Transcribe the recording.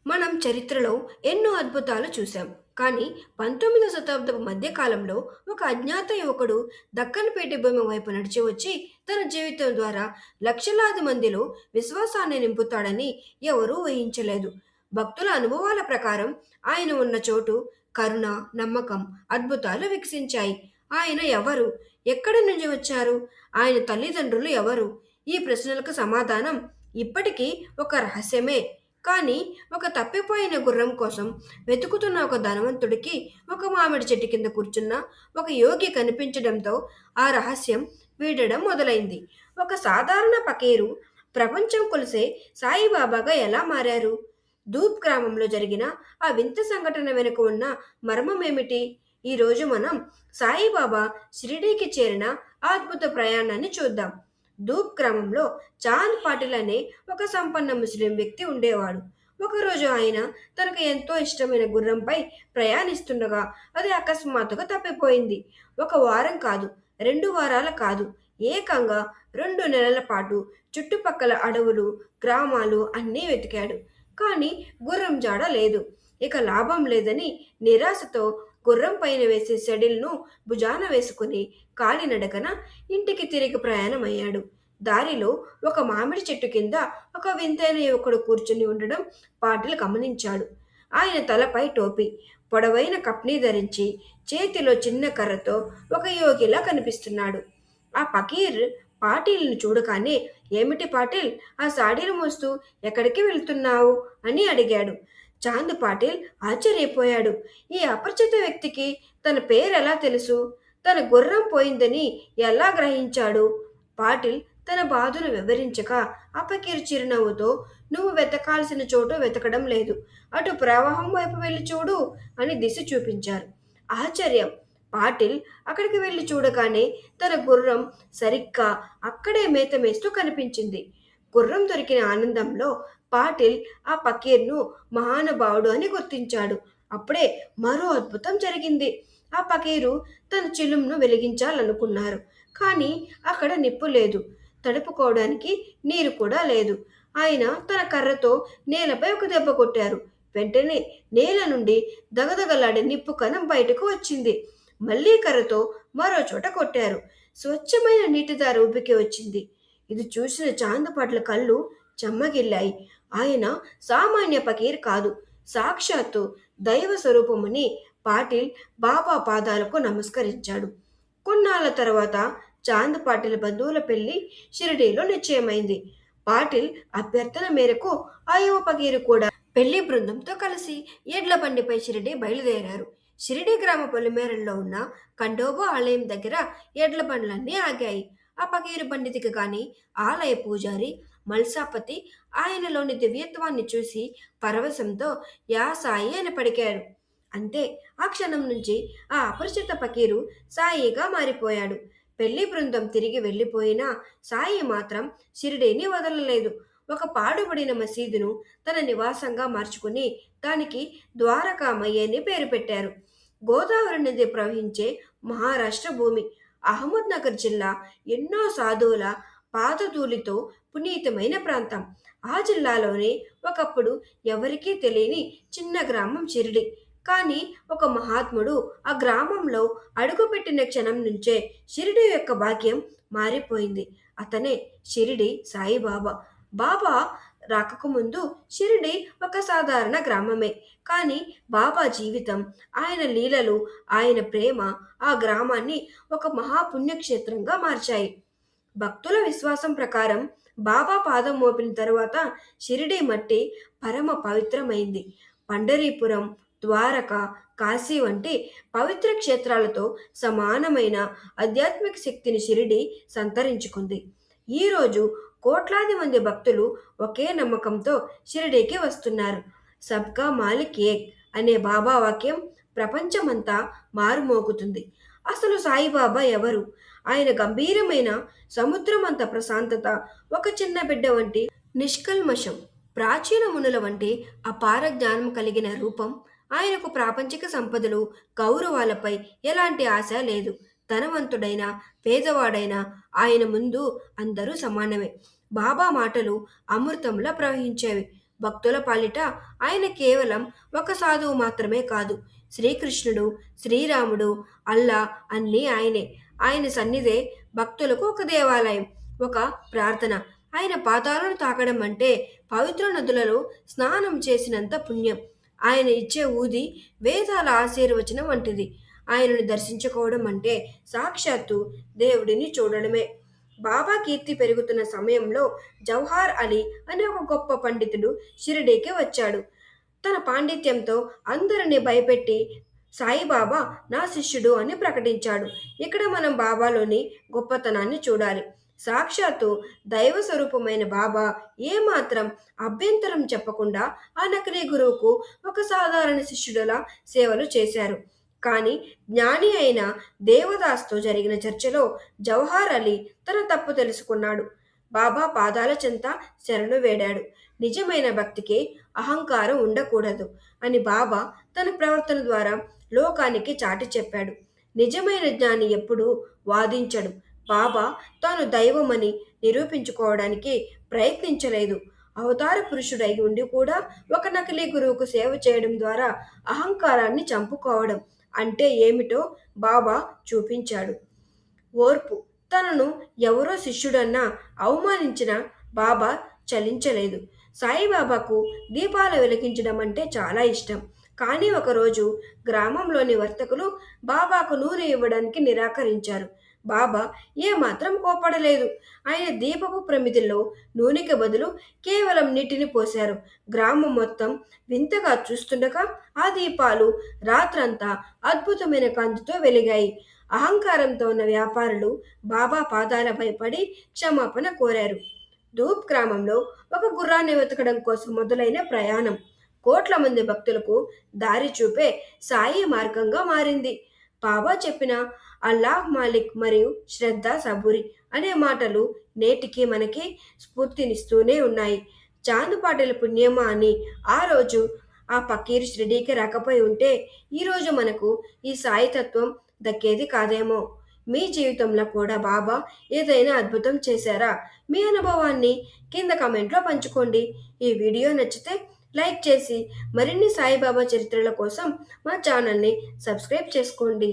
మనం చరిత్రలో ఎన్నో అద్భుతాలు చూశాం. కానీ 19వ శతాబ్దపు మధ్య కాలంలో ఒక అజ్ఞాత యువకుడు దక్కన్ పీఠభూమి వైపు నడిచి వచ్చి తన జీవితం ద్వారా లక్షలాది మందిలో విశ్వాసాన్ని నింపుతాడని ఎవరూ ఊహించలేదు. భక్తుల అనుభవాల ప్రకారం ఆయన ఉన్న చోటు కరుణ, నమ్మకం, అద్భుతాలు వికసించాయి. ఆయన ఎవరు? ఎక్కడి నుంచి వచ్చారు? ఆయన తల్లిదండ్రులు ఎవరు? ఈ ప్రశ్నలకు సమాధానం ఇప్పటికీ ఒక రహస్యమే. కానీ ఒక తప్పిపోయిన గుర్రం కోసం వెతుకుతున్న ఒక ధనవంతుడికి ఒక మామిడి చెట్టు కింద కూర్చున్న ఒక యోగి కనిపించడంతో ఆ రహస్యం వీడడం మొదలైంది. ఒక సాధారణ పకీరు ప్రపంచం కొలిసే సాయిబాబాగా ఎలా మారారు? ధూప్ గ్రామంలో జరిగిన ఆ వింత సంఘటన వెనుక ఉన్న మర్మం ఏమిటి? ఈరోజు మనం సాయిబాబా షిరిడీకి చేరిన ఆ అద్భుత ప్రయాణాన్ని చూద్దాం. ధూప్ గ్రామంలో చాంద్ పాటిల్ అనే ఒక సంపన్న ముస్లిం వ్యక్తి ఉండేవాడు. ఒకరోజు ఆయన తనకు ఎంతో ఇష్టమైన గుర్రంపై ప్రయాణిస్తుండగా అది అకస్మాత్తుగా తప్పిపోయింది. ఒక వారం కాదు, 2 వారాల కాదు, ఏకంగా 2 నెలల పాటు చుట్టుపక్కల అడవులు, గ్రామాలు అన్నీ వెతికాడు. కానీ గుర్రం జాడ లేదు. ఇక లాభం లేదని నిరాశతో గుర్రం పైన వేసే సెడిల్ను భుజాన వేసుకుని కాలినడకన ఇంటికి తిరిగి ప్రయాణమయ్యాడు. దారిలో ఒక మామిడి చెట్టు కింద ఒక వింతైన యువకుడు కూర్చుని ఉండడం పాటిల్ గమనించాడు. ఆయన తలపై టోపీ, పొడవైన కప్నీ ధరించి చేతిలో చిన్న కర్రతో ఒక యోగిలా కనిపిస్తున్నాడు. ఆ ఫకీర్ పాటిల్ను చూడగానే, ఏమిటి పాటిల్, ఆ సాడీలు మోస్తూ ఎక్కడికి వెళ్తున్నావు అని అడిగాడు. చాంద్ పాటిల్ ఆశ్చర్యపోయాడు. ఈ అపరిచిత వ్యక్తికి తన పేరెలా తెలుసు? తన గుర్రం పోయిందని ఎలా గ్రహించాడు? పాటిల్ తన బాధను వివరించక అపకీర్ చిరునవ్వుతో, నువ్వు వెతకాల్సిన చోటు వెతకడం లేదు, అటు ప్రవాహం వైపు వెళ్ళి చూడు అని దిశ చూపించారు. ఆశ్చర్యం! పాటిల్ అక్కడికి వెళ్ళి చూడగానే తన గుర్రం సరిగ్గా అక్కడే మేత మేస్తూ కనిపించింది. గుర్రం దొరికిన ఆనందంలో పాటిల్ ఆ పకీర్ను మహానుభావుడు అని గుర్తించాడు. అప్పుడే మరో అద్భుతం జరిగింది. ఆ పకీరు తన చిలుంను వెలిగించాలనుకున్నారు. కానీ అక్కడ నిప్పు లేదు, తడుపుకోవడానికి నీరు కూడా లేదు. ఆయన తన కర్రతో నేలపై ఒక దెబ్బ కొట్టారు. వెంటనే నేల నుండి దగదగలాడే నిప్పు కణం బయటకు వచ్చింది. మళ్ళీ కర్రతో మరో చోట కొట్టారు. స్వచ్ఛమైన నీటిదార ఉబికి వచ్చింది. ఇది చూసిన చాందపాట్ల కళ్ళు చెమ్మగిల్లాయి. ఆయన సామాన్య ఫకీర్ కాదు, సాక్షాత్తు దైవ స్వరూపమని పాటిల్ బాబా పాదాలకు నమస్కరించాడు. కొన్నాళ్ళ తర్వాత చాంద్ పాటిల్ బంధువుల పెళ్లి షిరిడీలో నిశ్చయమైంది. పాటిల్ అభ్యర్థన మేరకు ఆ యువ ఫకీరు కూడా పెళ్లి బృందంతో కలిసి ఎడ్ల బండిపై షిరిడీ బయలుదేరారు. షిరిడీ గ్రామ పొలిమేరల్లో ఉన్న ఖండోబా ఆలయం దగ్గర ఎడ్ల బండ్లన్నీ ఆగాయి. ఆ ఫకీరు బండి దిగగానే ఆలయ పూజారి మల్సాపతి ఆయనలోని దివ్యత్వాన్ని చూసి పరవశంతో యా సాయి అని పలికాడు. అంతే, ఆ క్షణం నుంచి ఆ అపరిచిత ఫకీరు సాయిగా మారిపోయాడు. పెళ్లి బృందం తిరిగి వెళ్ళిపోయినా సాయి మాత్రం షిరిడీని వదలలేదు. ఒక పాడుబడిన మసీదును తన నివాసంగా మార్చుకుని దానికి ద్వారకామయ్య అని పేరు పెట్టారు. గోదావరి నది ప్రవహించే మహారాష్ట్ర భూమి. అహ్మద్నగర్ జిల్లా ఎన్నో సాధువుల పాదధూళితో పునీతమైన ప్రాంతం. ఆ జిల్లాలోనే ఒకప్పుడు ఎవరికీ తెలియని చిన్న గ్రామం షిరిడి. కానీ ఒక మహాత్ముడు ఆ గ్రామంలో అడుగుపెట్టిన క్షణం నుంచే షిరిడి యొక్క భాగ్యం మారిపోయింది. అతనే షిరిడి సాయిబాబా. బాబా రాకముందు షిరిడి ఒక సాధారణ గ్రామమే. కానీ బాబా జీవితం, ఆయన లీలలు, ఆయన ప్రేమ ఆ గ్రామాన్ని ఒక మహాపుణ్యక్షేత్రంగా మార్చాయి. భక్తుల విశ్వాసం ప్రకారం బాబా పాదం మోపిన తరువాత షిరిడి మట్టి పరమ పవిత్రమైంది. పండరీపురం, ద్వారక, కాశీ వంటి పవిత్ర క్షేత్రాలతో సమానమైన ఆధ్యాత్మిక శక్తిని షిరిడి సంతరించుకుంది. ఈరోజు కోట్లాది మంది భక్తులు ఒకే నమ్మకంతో షిరిడీకి వస్తున్నారు. సబ్కా మాలిక్ ఏక్ అనే బాబా వాక్యం ప్రపంచమంతా మారుమోగుతుంది. అసలు సాయిబాబా ఎవరు? ఆయన గంభీరమైన సముద్రమంత ప్రశాంతత, ఒక చిన్న బిడ్డ వంటి నిష్కల్మషం, ప్రాచీన మునుల వంటి అపార జ్ఞానం కలిగిన రూపం. ఆయనకు ప్రాపంచిక సంపదలు, గౌరవాలపై ఎలాంటి ఆశ లేదు. ధనవంతుడైనా పేదవాడైనా ఆయన ముందు అందరూ సమానమే. బాబా మాటలు అమృతంలా ప్రవహించేవి. భక్తుల పాలిట ఆయన కేవలం ఒక సాధువు మాత్రమే కాదు. శ్రీకృష్ణుడు, శ్రీరాముడు, అల్లా అన్నీ ఆయనే. ఆయన సన్నిధే భక్తులకు ఒక దేవాలయం, ఒక ప్రార్థన. ఆయన పాదాలను తాకడం అంటే పవిత్ర నదులలో స్నానం చేసినంత పుణ్యం. ఆయన ఇచ్చే ఊది వేదాల ఆశీర్వచనం వంటిది. ఆయనను దర్శించుకోవడం అంటే సాక్షాత్తు దేవుడిని చూడడమే. బాబా కీర్తి పెరుగుతున్న సమయంలో జవహర్ అలీ అనే ఒక గొప్ప పండితుడు షిరిడీకి వచ్చాడు. తన పాండిత్యంతో అందరినీ భయపెట్టి సాయిబాబా నా శిష్యుడు అని ప్రకటించాడు. ఇక్కడ మనం బాబాలోని గొప్పతనాన్ని చూడాలి. సాక్షాత్తు దైవ స్వరూపమైన బాబా ఏమాత్రం అభ్యంతరం చెప్పకుండా ఆ నకిలీ గురువుకు ఒక సాధారణ శిష్యుడిలా సేవలు చేశారు. కానీ జ్ఞాని అయిన దేవదాస్తో జరిగిన చర్చలో జవహర్ అలీ తన తప్పు తెలుసుకున్నాడు. బాబా పాదాల చెంత శరణు వేడాడు. నిజమైన భక్తికి అహంకారం ఉండకూడదు అని బాబా తన ప్రవర్తన ద్వారా లోకానికి చాటి చెప్పాడు. నిజమైన జ్ఞాని ఎప్పుడూ వాదించడు. బాబా తాను దైవమని నిరూపించుకోవడానికి ప్రయత్నించలేదు. అవతార పురుషుడై ఉండి కూడా ఒక నకిలీ గురువుకు సేవ చేయడం ద్వారా అహంకారాన్ని చంపుకోవడం అంటే ఏమిటో బాబా చూపించాడు. ఓర్పు. తనను ఎవరో శిష్యుడన్నా అవమానించిన బాబా చలించలేదు. సాయిబాబాకు దీపాలు వెలిగించడం అంటే చాలా ఇష్టం. కానీ ఒకరోజు గ్రామంలోని వర్తకులు బాబాకు నూనె ఇవ్వడానికి నిరాకరించారు. బాబా ఏమాత్రం కోపడలేదు. ఆయన దీపపు ప్రమిదిలో నూనెకి బదులు కేవలం నీటిని పోశారు. గ్రామం మొత్తం వింతగా చూస్తుండగా ఆ దీపాలు రాత్రంతా అద్భుతమైన కాంతితో వెలిగాయి. అహంకారంతో ఉన్న వ్యాపారులు బాబా పాదాలపై పడి క్షమాపణ కోరారు. ధూప్ గ్రామంలో ఒక గుర్రాన్ని వెతకడం కోసం మొదలైన ప్రయాణం కోట్ల మంది భక్తులకు దారి చూపే సాయి మార్గంగా మారింది. బాబా చెప్పిన అల్లాహ్ మాలిక్ మరియు శ్రద్ధ సబూరి అనే మాటలు నేటికి మనకి స్ఫూర్తినిస్తూనే ఉన్నాయి. చాందుపాటల పుణ్యమా అని ఆ రోజు ఆ పకీరు షిరిడీకి రాకపోయి ఉంటే ఈరోజు మనకు ఈ సాయి తత్వం దక్కేది కాదేమో. మీ జీవితంలో కూడా బాబా ఏదైనా అద్భుతం చేశారా? మీ అనుభవాన్ని కింద కామెంట్లో పంచుకోండి. ఈ వీడియో నచ్చితే లైక్ చేసి మరిన్ని సాయిబాబా చరిత్రల కోసం మా ఛానల్ని సబ్స్క్రైబ్ చేసుకోండి.